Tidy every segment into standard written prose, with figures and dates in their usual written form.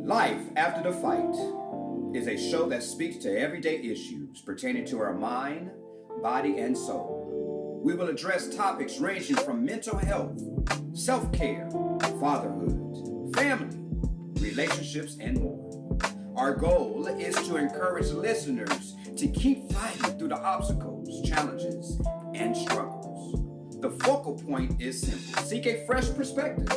Life After the Fight is a show that speaks to everyday issues pertaining to our mind, body, and soul. We will address topics ranging from mental health, self care, fatherhood, family, relationships, and more. Our goal is to encourage listeners to keep fighting through the obstacles, challenges, and struggles. The focal point is simple: seek a fresh perspective,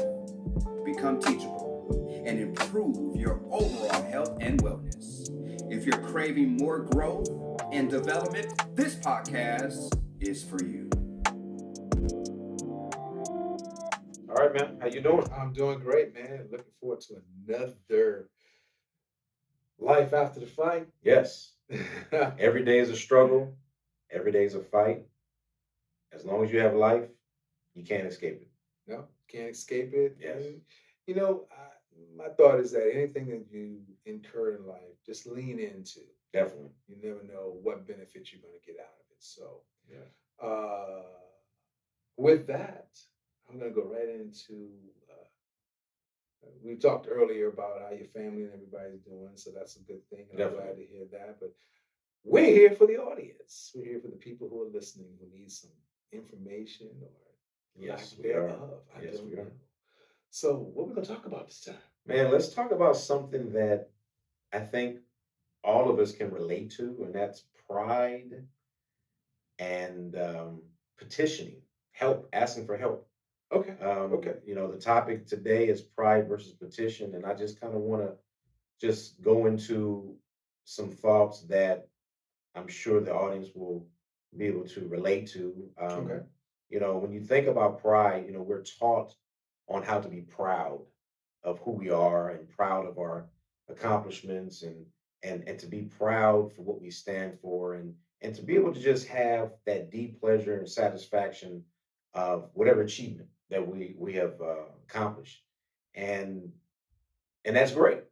become teachable, and improve your overall health and wellness. If you're craving more growth and development, this podcast is for you. All right, man. How you doing? I'm doing great, man. Looking forward to another life after the fight. Yes. Every day is a struggle. Every day is a fight. As long as you have life, you can't escape it. No, can't escape it. Yes. And, my thought is that anything that you incur in life, just lean into. Definitely. You never know what benefits you're going to get out of it. So, Yeah. with that, I'm going to go right into. We talked earlier about how your family and everybody's doing, so that's a good thing, and I'm glad to hear that. But we're here for the audience. We're here for the people who are listening who need some information or Yes, lack we are. thereof. I Yes, don't we are. know. So, what we're going to talk about this time? Man, let's talk about something that I think all of us can relate to, and that's pride and petitioning, help, asking for help. Okay. Okay. The topic today is pride versus petition, and I just kind of want to just go into some thoughts that I'm sure the audience will be able to relate to. Okay. When you think about pride, we're taught on how to be proud of who we are and proud of our accomplishments and to be proud for what we stand for and to be able to just have that deep pleasure and satisfaction of whatever achievement that we have accomplished. And and that's great.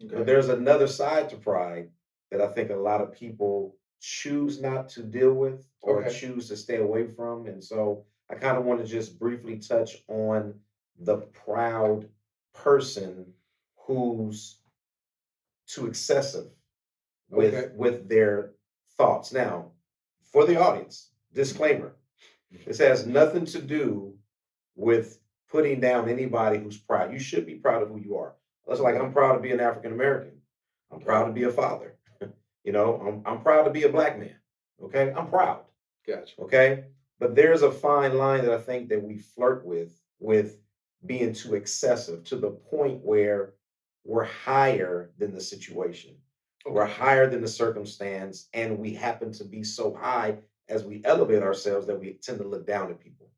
Okay. But there's another side to pride that I think a lot of people choose not to deal with or Okay. choose to stay away from. And so I kind of want to just briefly touch on the proud person who's too excessive with Okay. with their thoughts. Now, for the audience, disclaimer: this has nothing to do with putting down anybody who's proud. You should be proud of who you are. That's like I'm proud to be an African American. I'm proud to be a father. I'm proud to be a black man. Okay, I'm proud. Gotcha. Okay, but there's a fine line that I think that we flirt with being too excessive to the point where we're higher than the situation. We're higher than the circumstance, and we happen to be so high as we elevate ourselves that we tend to look down at people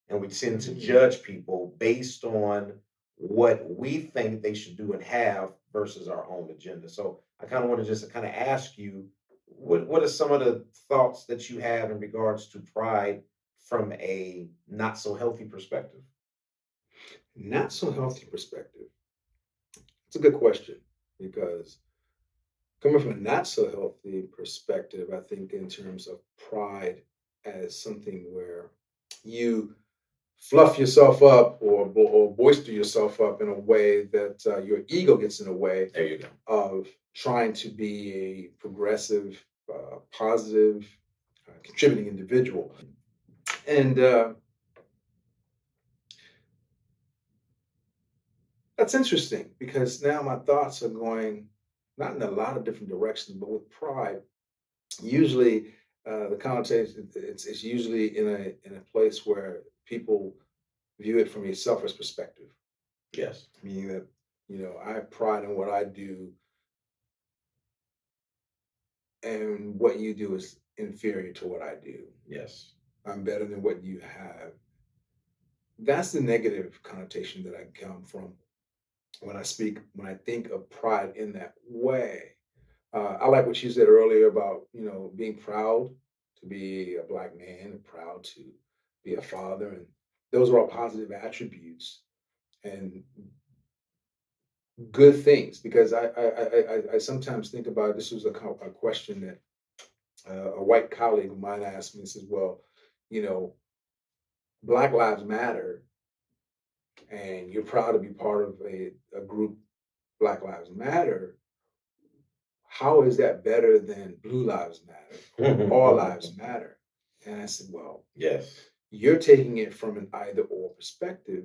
and we tend to judge people based on what we think they should do and have versus our own agenda. So I kind of want to just kind of ask you, what are some of the thoughts that you have in regards to pride from a not so healthy perspective? Not so healthy perspective. It's a good question because coming from a not so healthy perspective, I think in terms of pride as something where you fluff yourself up or boister yourself up in a way that your ego gets in the way There you go. of trying to be a progressive, positive, contributing individual. And that's interesting because now my thoughts are going not in a lot of different directions, but with pride, usually the connotation it's usually in a place where people view it from a selfish perspective, Yes. meaning that I have pride in what I do, and what you do is inferior to what I do. Yes. I'm better than what you have. That's the negative connotation that I come from when I think of pride in that way. I like what you said earlier about being proud to be a black man and proud to be a father, and those are all positive attributes and good things. Because I sometimes think about this was a question that a white colleague of mine asked me. He says, "Well, you know, Black Lives Matter, and you're proud to be part of a group Black Lives Matter, how is that better than Blue Lives Matter? All lives matter. And I said, well, Yes. you're taking it from an either or perspective.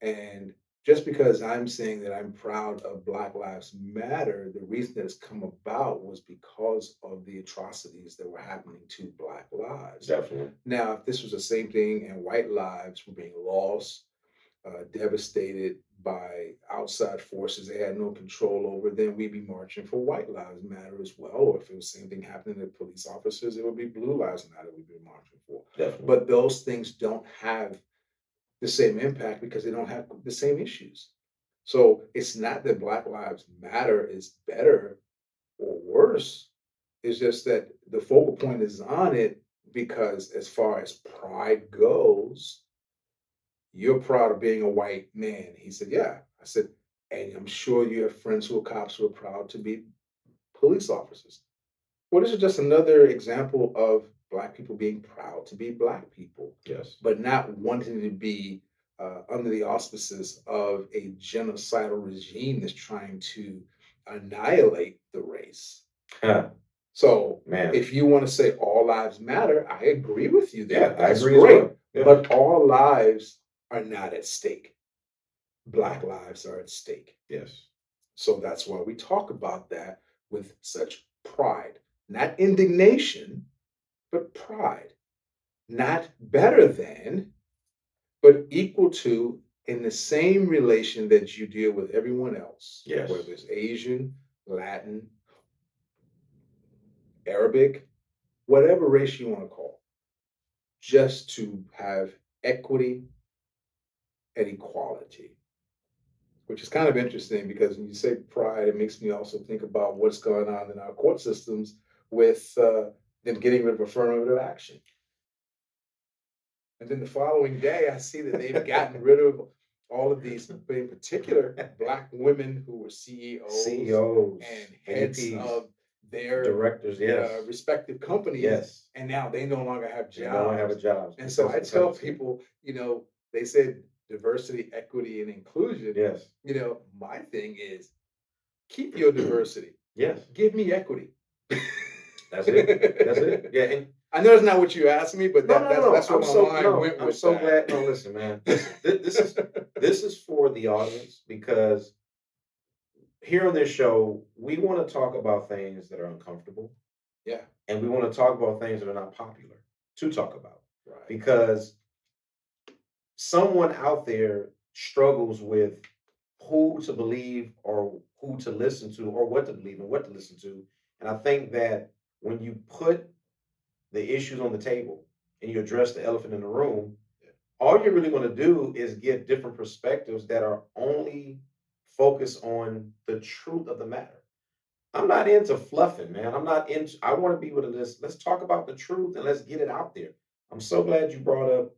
And just because I'm saying that I'm proud of Black Lives Matter, the reason that it's come about was because of the atrocities that were happening to Black lives. Definitely. Now, if this was the same thing and white lives were being lost, devastated by outside forces they had no control over, then we'd be marching for White Lives Matter as well. Or if it was the same thing happening to police officers, it would be Blue Lives Matter we'd be marching for. Definitely. But those things don't have the same impact because they don't have the same issues. So it's not that Black Lives Matter is better or worse. It's just that the focal point is on it because as far as pride goes, you're proud of being a white man. He said, yeah. I said, and I'm sure you have friends who are cops who are proud to be police officers. Well, this is just another example of Black people being proud to be Black people. Yes. But not wanting to be under the auspices of a genocidal regime that's trying to annihilate the race. Huh. So, Man. if you want to say all lives matter, I agree with you there. Yeah, That's I agree great. as well. Yeah. But all lives are not at stake. Black lives are at stake. Yes. So that's why we talk about that with such pride, not indignation, but pride. Not better than, but equal to, in the same relation that you deal with everyone else. Yes. Whether it's Asian, Latin, Arabic, whatever race you want to call, just to have equity and equality. Which is kind of interesting because when you say pride, it makes me also think about what's going on in our court systems with them getting rid of affirmative action. And then the following day, I see that they've gotten rid of all of these, but in particular, Black women who were CEOs and heads VPs, of their directors, yes. respective companies. Yes. And now they no longer have jobs. They don't have a job. And so I tell people, they said diversity, equity, and inclusion. Yes. My thing is keep your diversity. Yes. Give me equity. That's it. That's it. Yeah. And I know it's not what you asked me, but that's what my mind went with. I'm so glad. No, listen, man. This is for the audience because here on this show, we want to talk about things that are uncomfortable. Yeah. And we want to talk about things that are not popular to talk about. Right. Because someone out there struggles with who to believe or who to listen to or what to believe and what to listen to. And I think that when you put the issues on the table and you address the elephant in the room, all you're really going to do is get different perspectives that are only focused on the truth of the matter. I'm not into fluffing, man. I want to be able to let's talk about the truth and let's get it out there. I'm so glad you brought up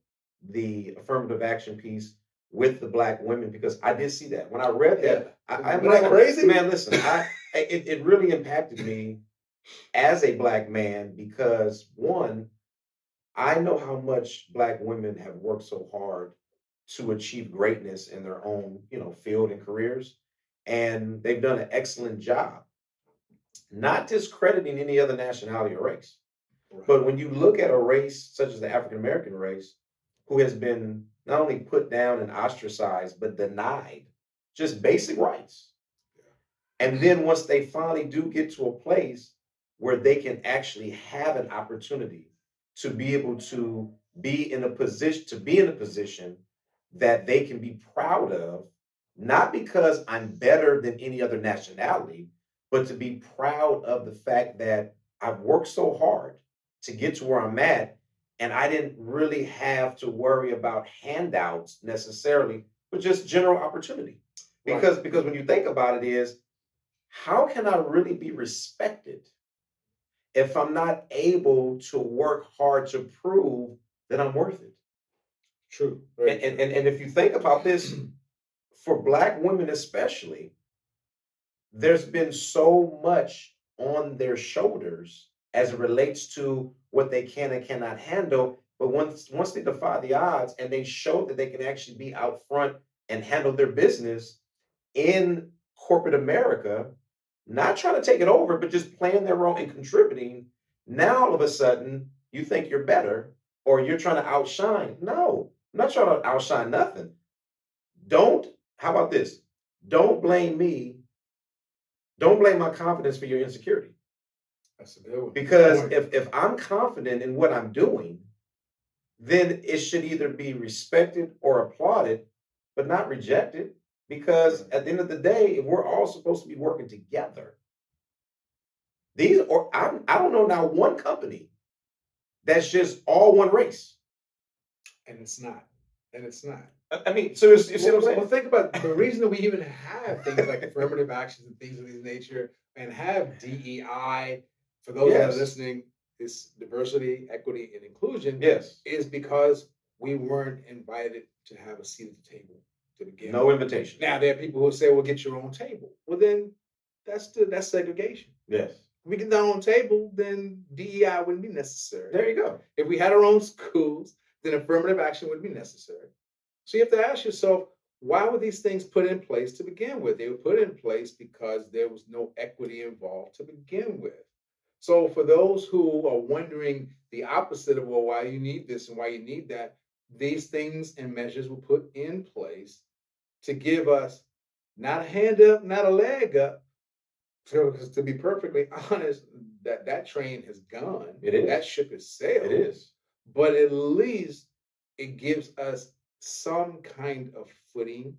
the affirmative action piece with the Black women because I did see that. When I read that, I'm like, crazy? Man, listen, it really impacted me as a Black man because one, I know how much Black women have worked so hard to achieve greatness in their own, field and careers. And they've done an excellent job, not discrediting any other nationality or race. Right. But when you look at a race such as the African American race, who has been not only put down and ostracized, but denied just basic rights. Yeah. And then once they finally do get to a place where they can actually have an opportunity to be able to be in a position that they can be proud of, not because I'm better than any other nationality, but to be proud of the fact that I've worked so hard to get to where I'm at, and I didn't really have to worry about handouts necessarily, but just general opportunity. Because when you think about it is, how can I really be respected if I'm not able to work hard to prove that I'm worth it? True. And if you think about this, for Black women especially, there's been so much on their shoulders as it relates to what they can and cannot handle. But once they defy the odds and they show that they can actually be out front and handle their business in corporate America not trying to take it over, but just playing their role and contributing. Now all of a sudden you think you're better or you're trying to outshine. No, I'm not trying to outshine nothing. Don't, how about this? Don't blame me. Don't blame my confidence for your insecurity. That's a good one. Because if I'm confident in what I'm doing, then it should either be respected or applauded, but not rejected. Because at the end of the day, if we're all supposed to be working together, I don't know now one company that's just all one race. And it's not. And it's not. I mean, so you see what I'm saying? Well, think about the reason that we even have things like affirmative actions and things of this nature, and have DEI. For those that are listening, this diversity, equity, and inclusion is because we weren't invited to have a seat at the table to begin. No invitation. Now there are people who say, "Well, get your own table." Well, then that's segregation. Yes. If we get our own table, then DEI wouldn't be necessary. There you go. If we had our own schools, then affirmative action would be necessary. So you have to ask yourself, why were these things put in place to begin with? They were put in place because there was no equity involved to begin with. So for those who are wondering the opposite of, well, why you need this and why you need that, these things and measures were put in place to give us not a hand up, not a leg up. Because to be perfectly honest, that train has gone. It is. That ship has sailed. It is. But at least it gives us some kind of footing,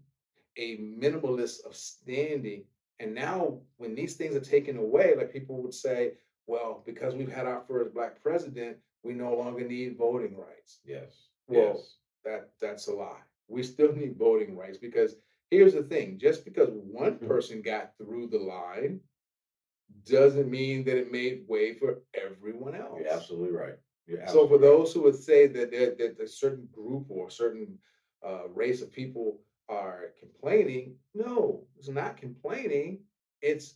a minimalist of standing. And now when these things are taken away, like people would say, well, because we've had our first Black president, we no longer need voting rights. Yes. Well, that's a lie. We still need voting rights, because here's the thing. Just because one person got through the line doesn't mean that it made way for everyone else. You're absolutely right. So for those who would say that a certain group or a certain race of people are complaining, no, it's not complaining. It's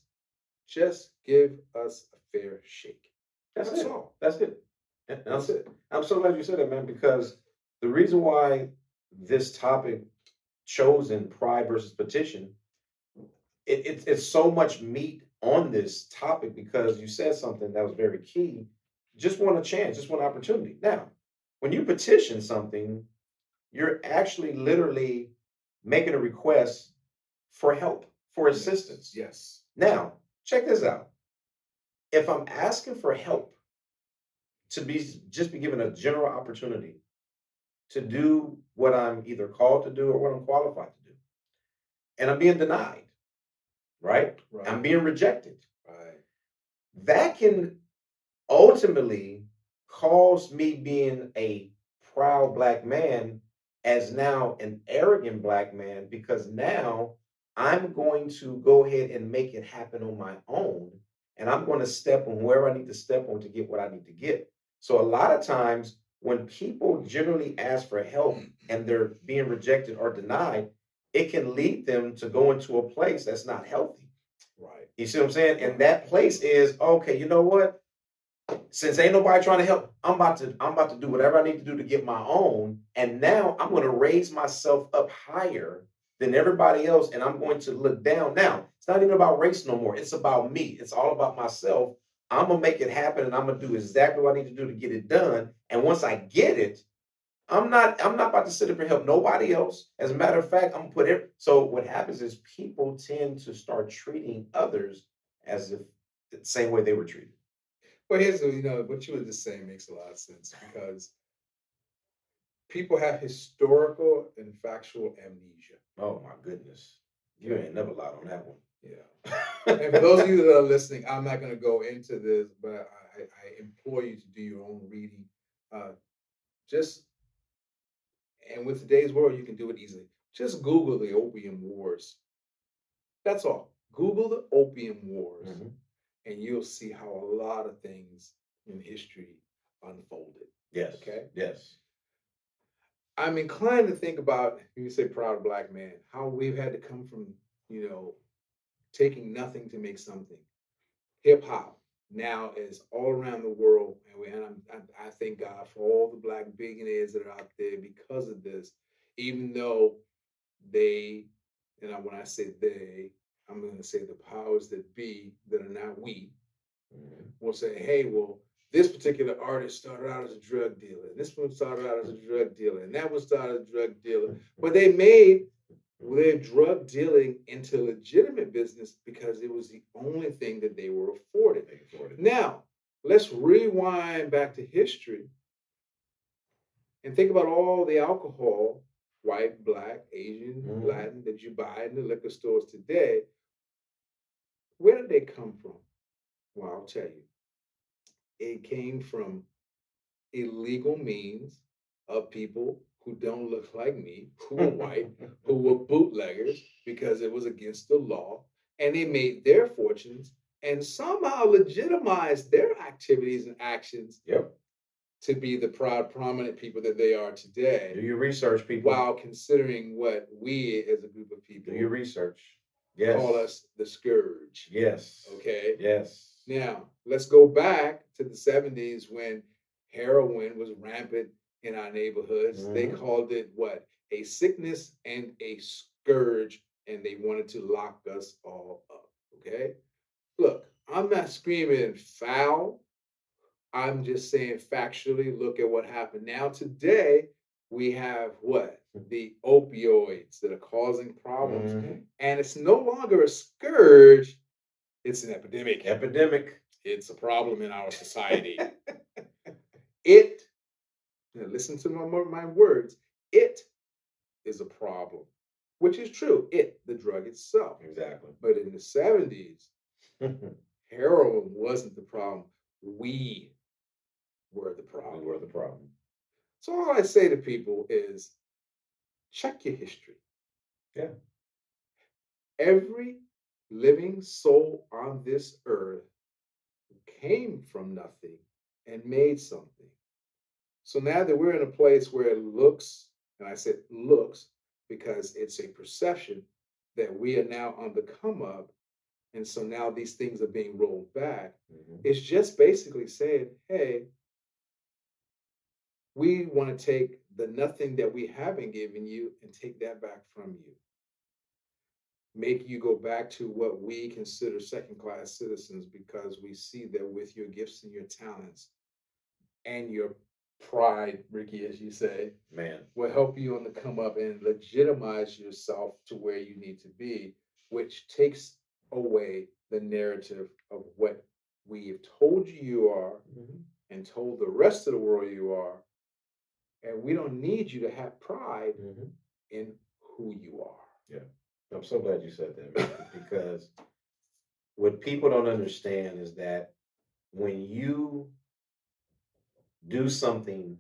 just give us a fair shake. That's That's it. all. That's it. And That's it. I'm so glad you said that, man, because the reason why this topic chosen, pride versus petition, it's so much meat on this topic, because you said something that was very key. Just want a chance, just one opportunity. Now, when you petition something, you're actually literally making a request for help, for assistance. Yes. Now, check this out. If I'm asking for help to be given a general opportunity to do what I'm either called to do or what I'm qualified to do, and I'm being denied, right? I'm being rejected. Right. That can ultimately cause me being a proud Black man as now an arrogant Black man, because now I'm going to go ahead and make it happen on my own, and I'm going to step on wherever I need to step on to get what I need to get. So a lot of times when people generally ask for help and they're being rejected or denied, it can lead them to go into a place that's not healthy. Right. You see what I'm saying? And that place is, okay, you know what? Since ain't nobody trying to help, I'm about to do whatever I need to do to get my own. And now I'm going to raise myself up higher than everybody else. And I'm going to look down. Now, it's not even about race no more. It's about me. It's all about myself. I'm going to make it happen, and I'm going to do exactly what I need to do to get it done. And once I get it, I'm not about to sit up and help nobody else. As a matter of fact, I'm going to put it. So what happens is people tend to start treating others as if the same way they were treated. Well, here's what you were just saying makes a lot of sense, because people have historical and factual amnesia. Oh my goodness. You ain't never lied on that one. Yeah. And for those of you that are listening, I'm not going to go into this, but I implore you to do your own reading. And with today's world, you can do it easily. Just Google the Opium Wars. That's all. Google the Opium Wars, and you'll see how a lot of things in history unfolded. Yes. Okay. Yes. I'm inclined to think about, when you say proud Black man, how we've had to come from, taking nothing to make something. Hip hop now is all around the world, and I thank God for all the Black billionaires that are out there because of this. Even though they, when I say they, I'm going to say the powers that be that are not we, Mhm. will say, hey, well, this particular artist started out as a drug dealer. This one started out as a drug dealer. And that one started as a drug dealer. But they made their drug dealing into legitimate business because it was the only thing that they were afforded. Now, let's rewind back to history and think about all the alcohol, white, black, Asian, Mhm. Latin, that you buy in the liquor stores today. Where did they come from? Well, I'll tell you. It came from illegal means of people who don't look like me, who were white, who were bootleggers because it was against the law, and they made their fortunes and somehow legitimized their activities and actions Yep. to be the proud, prominent people that they are today. Do your research, people. While considering what we as a group of people Do your research. Yes. call us the scourge. Yes. Okay. Yes. Now, let's go back to the 70s when heroin was rampant in our neighborhoods. Mhm. They called it what? A sickness and a scourge, and they wanted to lock us all up. Okay? Look, I'm not screaming foul. I'm just saying factually, look at what happened. Now, today, we have what? The opioids that are causing problems. Mhm. And it's no longer a scourge, it's an epidemic. Epidemic. It's a problem in our society. It, now listen to my words, it is a problem, which is true. It, the drug itself. Exactly. But in the 70s, heroin wasn't the problem. We were the problem. We were the problem. So all I say to people is check your history. Yeah. Every living soul on this earth came from nothing and made something. So now that we're in a place where it looks, and I said looks because it's a perception that we are now on the come up, and so now these things are being rolled back, it's just basically saying, hey, we want to take the nothing that we haven't given you and take that back from you. Make you go back to what we consider second class citizens because we see that with your gifts and your talents and your pride, Ricky, as you say, man, will help you on the come up and legitimize yourself to where you need to be, which takes away the narrative of what we have told you are and told the rest of the world you are. And we don't need you to have pride in who you are. Yeah. I'm so glad you said that, man, because what people don't understand is that when you do something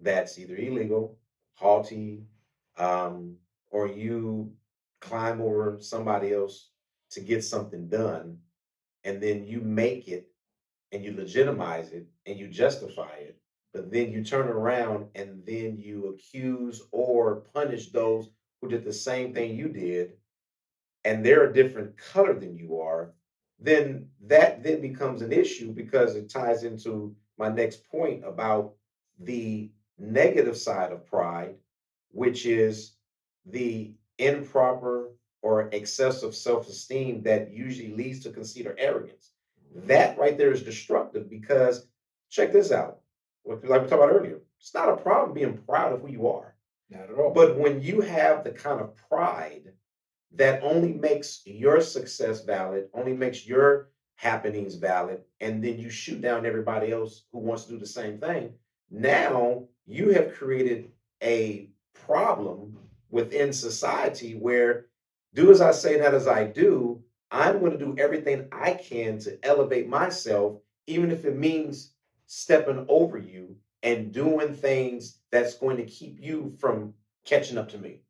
that's either illegal, haughty, or you climb over somebody else to get something done, and then you make it and you legitimize it and you justify it, but then you turn around and then you accuse or punish those who did the same thing you did, and they're a different color than you are, then that then becomes an issue because it ties into my next point about the negative side of pride, which is the improper or excessive self-esteem that usually leads to conceit or arrogance. That right there is destructive because check this out. Like we talked about earlier, it's not a problem being proud of who you are. Not at all. But when you have the kind of pride that only makes your success valid, only makes your happenings valid, and then you shoot down everybody else who wants to do the same thing, now you have created a problem within society where do as I say, not as I do. I'm going to do everything I can to elevate myself, even if it means stepping over you and doing things that's going to keep you from catching up to me.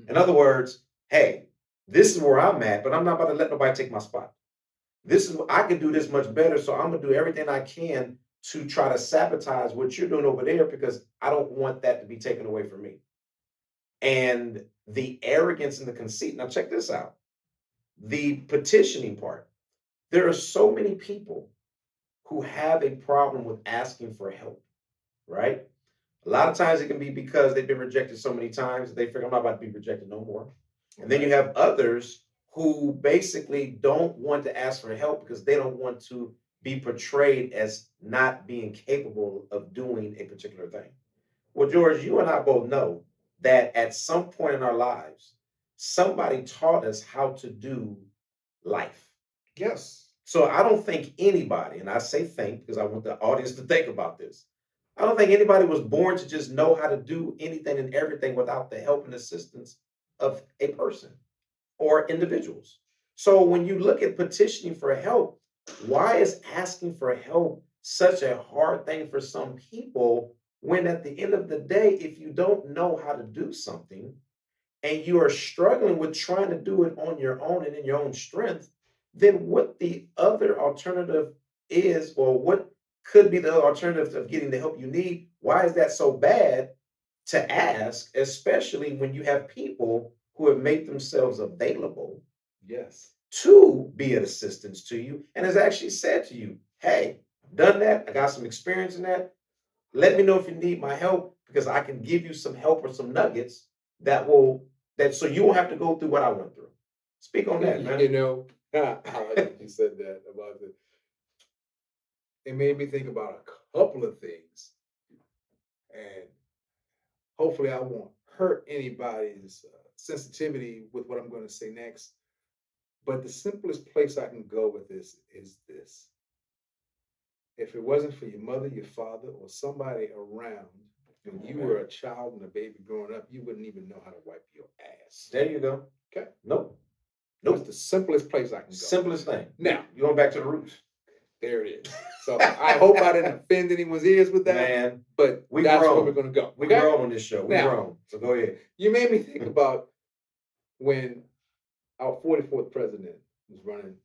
In other words, hey, this is where I'm at, but I'm not about to let nobody take my spot. This is I can do this much better, so I'm gonna do everything I can to try to sabotage what you're doing over there because I don't want that to be taken away from me. And the arrogance and the conceit. Now check this out. The petitioning part. There are so many people who have a problem with asking for help, right? A lot of times it can be because they've been rejected so many times that they figure I'm not about to be rejected no more. And then you have others who basically don't want to ask for help because they don't want to be portrayed as not being capable of doing a particular thing. Well, George, you and I both know that at some point in our lives, somebody taught us how to do life. Yes. So I don't think anybody, and I say think because I want the audience to think about this. I don't think anybody was born to just know how to do anything and everything without the help and assistance of a person or individuals. So when you look at petitioning for help, why is asking for help such a hard thing for some people when at the end of the day, if you don't know how to do something and you are struggling with trying to do it on your own and in your own strength, then what the other alternative is, or what could be the alternative of getting the help you need, why is that so bad to ask, especially when you have people who have made themselves available Yes. to be an assistance to you and has actually said to you, hey, I've done that. I got some experience in that. Let me know if you need my help because I can give you some help or some nuggets that so you won't have to go through what I went through. Speak on that, man. You know, I like that you said that about it. It made me think about a couple of things, and hopefully, I won't hurt anybody's sensitivity with what I'm going to say next. But the simplest place I can go with this is this: if it wasn't for your mother, your father, or somebody around when you were a child and a baby growing up, you wouldn't even know how to wipe your ass. There you go. Okay. Nope. That's the simplest place I can go. Simplest thing. Now, you're going back to the roots. There it is. So I hope I didn't offend anyone's ears with that. Man, but that's where we're going to go. We grown on this show. We grown. So go ahead. You made me think about when our 44th president was running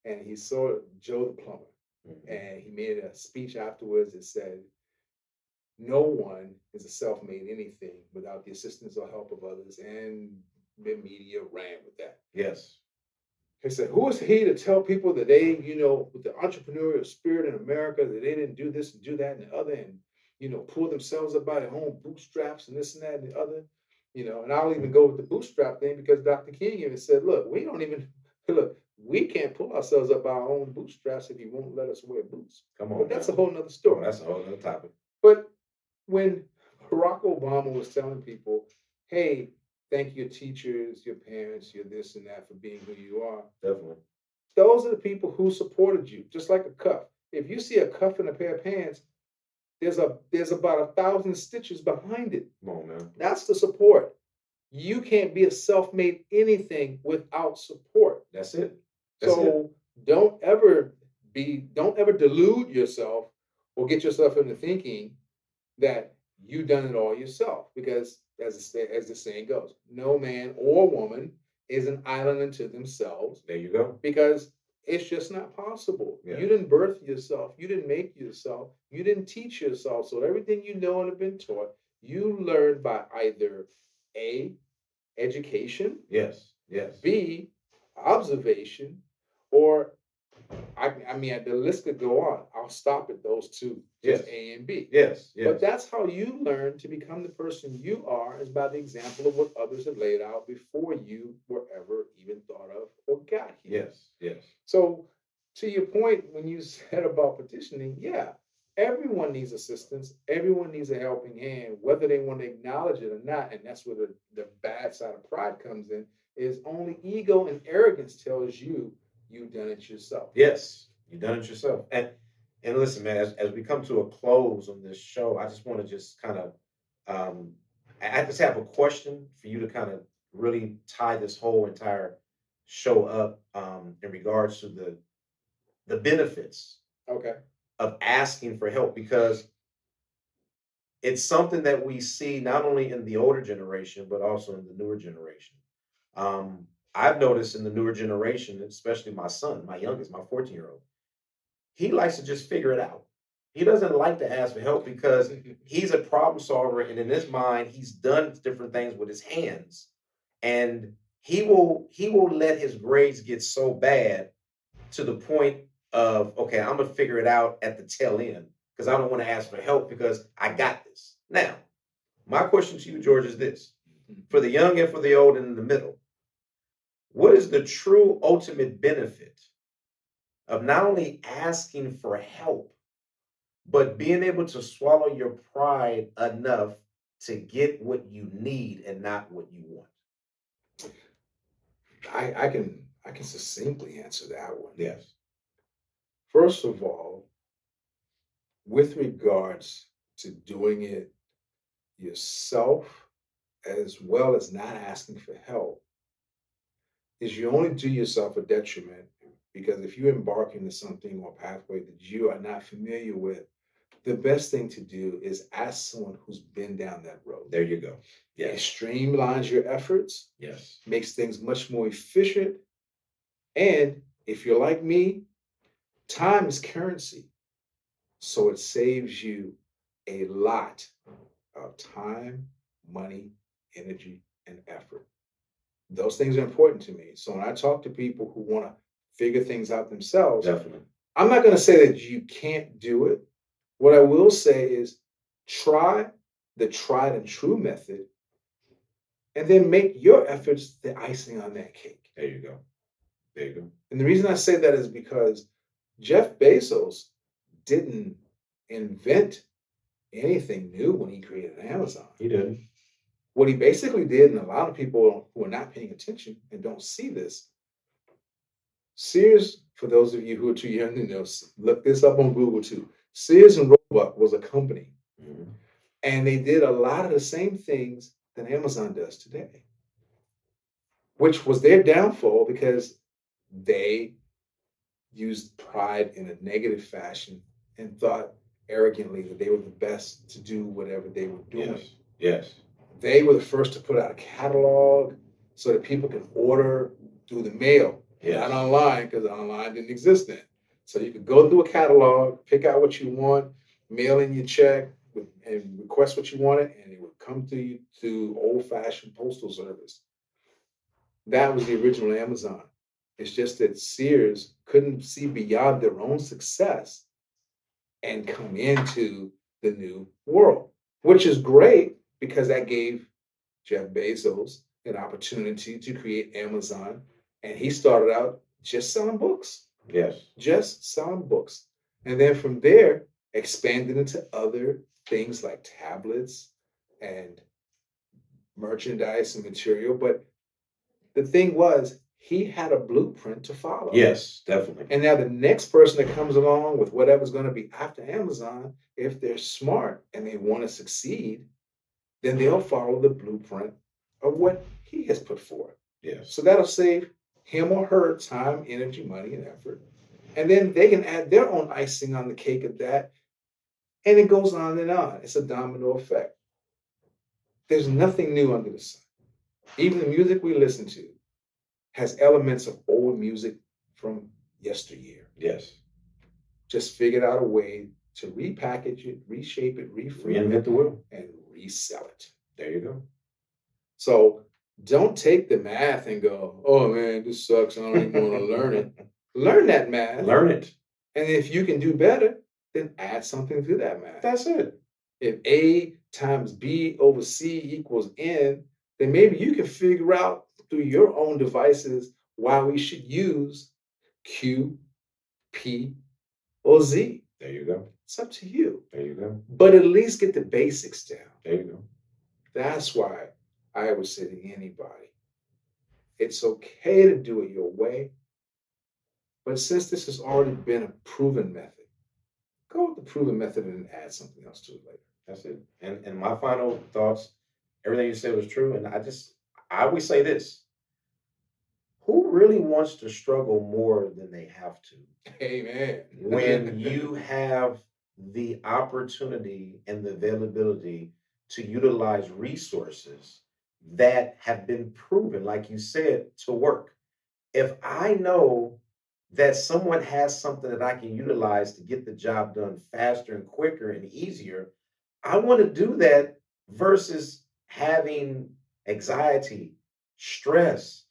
and he saw Joe the plumber. And he made a speech afterwards that said, no one is a self-made anything without the assistance or help of others. And the media ran with that. Yes. He said, who is he to tell people that they, with the entrepreneurial spirit in America, that they didn't do this and do that and the other and, pull themselves up by their own bootstraps and this and that and the other, and I'll even go with the bootstrap thing because Dr. King even said, look, we can't pull ourselves up by our own bootstraps if you won't let us wear boots. Come on. But that's a whole nother story. Oh, that's a whole other topic. But when Barack Obama was telling people, hey, thank your teachers, your parents, your this and that for being who you are. Definitely. Those are the people who supported you, just like a cuff. If you see a cuff in a pair of pants, there's about 1,000 stitches behind it. Come on, man. That's the support. You can't be a self-made anything without support. That's it. Don't ever delude yourself or get yourself into thinking that you done it all yourself, because as the saying goes, no man or woman is an island unto themselves. There you go. Because it's just not possible. Yeah. You didn't birth yourself. You didn't make yourself. You didn't teach yourself. So everything you know and have been taught, you learned by either A, education. Yes. B, observation, or I mean, the list could go on. I'll stop at those two, just A and B. Yes. But that's how you learn to become the person you are, is by the example of what others have laid out before you were ever even thought of or got here. Yes. So, to your point, when you said about petitioning, everyone needs assistance. Everyone needs a helping hand, whether they want to acknowledge it or not. And that's where the bad side of pride comes in, is only ego and arrogance tells you you've done it yourself. Yes, you've done it yourself. And listen, man, as we come to a close on this show, I just want to just kind of, I just have a question for you to kind of really tie this whole entire show up in regards to the benefits of asking for help, because it's something that we see not only in the older generation, but also in the newer generation. I've noticed in the newer generation, especially my son, my youngest, my 14-year-old, he likes to just figure it out. He doesn't like to ask for help because he's a problem solver. And in his mind, he's done different things with his hands. And he will let his grades get so bad to the point of, okay, I'm going to figure it out at the tail end because I don't want to ask for help because I got this. Now, my question to you, George, is this. For the young and for the old and in the middle, What is the true ultimate benefit of not only asking for help, but being able to swallow your pride enough to get what you need and not what you want? I can succinctly answer that one. Yes. First of all, with regards to doing it yourself, as well as not asking for help, is you only do yourself a detriment, because if you embark into something or pathway that you are not familiar with, the best thing to do is ask someone who's been down that road. There you go. It Yes. streamlines your efforts, Yes. makes things much more efficient. And if you're like me, time is currency. So it saves you a lot of time, money, energy, and effort. Those things are important to me. So when I talk to people who want to figure things out themselves, Definitely. I'm not going to say that you can't do it. What I will say is try the tried and true method, and then make your efforts the icing on that cake. There you go. There you go. And the reason I say that is because Jeff Bezos didn't invent anything new when he created Amazon. He didn't. What he basically did, and a lot of people who are not paying attention and don't see this, Sears, for those of you who are too young to know, look this up on Google too. Sears and Roebuck was a company, and they did a lot of the same things that Amazon does today, which was their downfall because they used pride in a negative fashion and thought arrogantly that they were the best to do whatever they were doing. Yes. Yes. They were the first to put out a catalog so that people could order through the mail, Yes. not online, because online didn't exist then. So you could go through a catalog, pick out what you want, mail in your check, and request what you wanted, and it would come to you through old-fashioned postal service. That was the original Amazon. It's just that Sears couldn't see beyond their own success and come into the new world, which is great because that gave Jeff Bezos an opportunity to create Amazon. And he started out just selling books. Yes. Just selling books. And then from there, expanded into other things like tablets and merchandise and material. But the thing was, he had a blueprint to follow. Yes, definitely. And now the next person that comes along with whatever's going to be after Amazon, if they're smart and they want to succeed, then they'll follow the blueprint of what he has put forward. Yes. So that'll save him or her time, energy, money, and effort. And then they can add their own icing on the cake of that. And it goes on and on. It's a domino effect. There's nothing new under the sun. Even the music we listen to has elements of old music from yesteryear. Yes. Just figured out a way to repackage it, reshape it, Reinvent the wheel. and resell it. There you go. So don't take the math and go, oh man, this sucks. I don't even want to learn it. Learn that math. Learn it. And if you can do better, then add something to that math. That's it. If A times B over C equals N, then maybe you can figure out through your own devices why we should use Q, P, or Z. There you go. It's up to you. There you go. But at least get the basics down. There you go. That's why I would say to anybody, it's okay to do it your way. But since this has already been a proven method, go with the proven method and add something else to it later. That's it. And my final thoughts, everything you said was true. And I always say this. Who really wants to struggle more than they have to? Amen. When you have the opportunity and the availability to utilize resources that have been proven, like you said, to work. If I know that someone has something that I can utilize to get the job done faster and quicker and easier, I want to do that versus having anxiety, stress,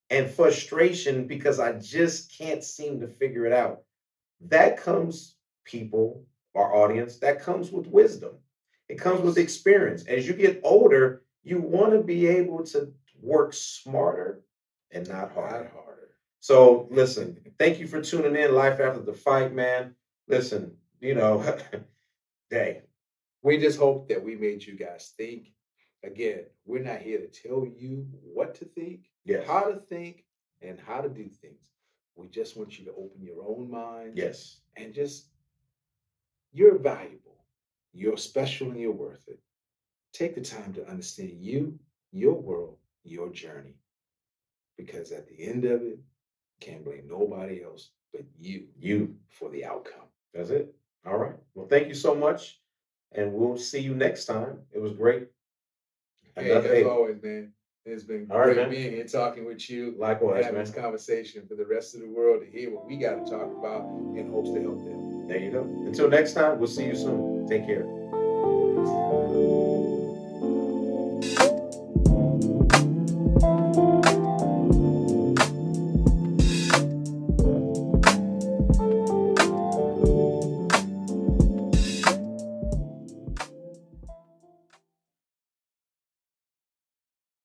and frustration because I just can't seem to figure it out. That comes, people, our audience, that comes with wisdom. It comes with experience. As you get older, you want to be able to work smarter and not harder. Not harder. So listen, thank you for tuning in. Life After the Fight, man. Listen, hey, We just hope that we made you guys think. Again, we're not here to tell you what to think, yes, how to think, and how to do things. We just want you to open your own mind. yes, And just, you're valuable. You're special and you're worth it. Take the time to understand you, your world, your journey. Because at the end of it, can't blame nobody else but you for the outcome. that's it. All right. Well, thank you so much, and we'll see you next time. It was great. Hey, as always, man, it's been All right, great man. being here talking with you. Likewise, having man. this conversation for the rest of the world to hear what we got to talk about in hopes to help them. There you go. Until next time, we'll see you soon. Take care. Peace.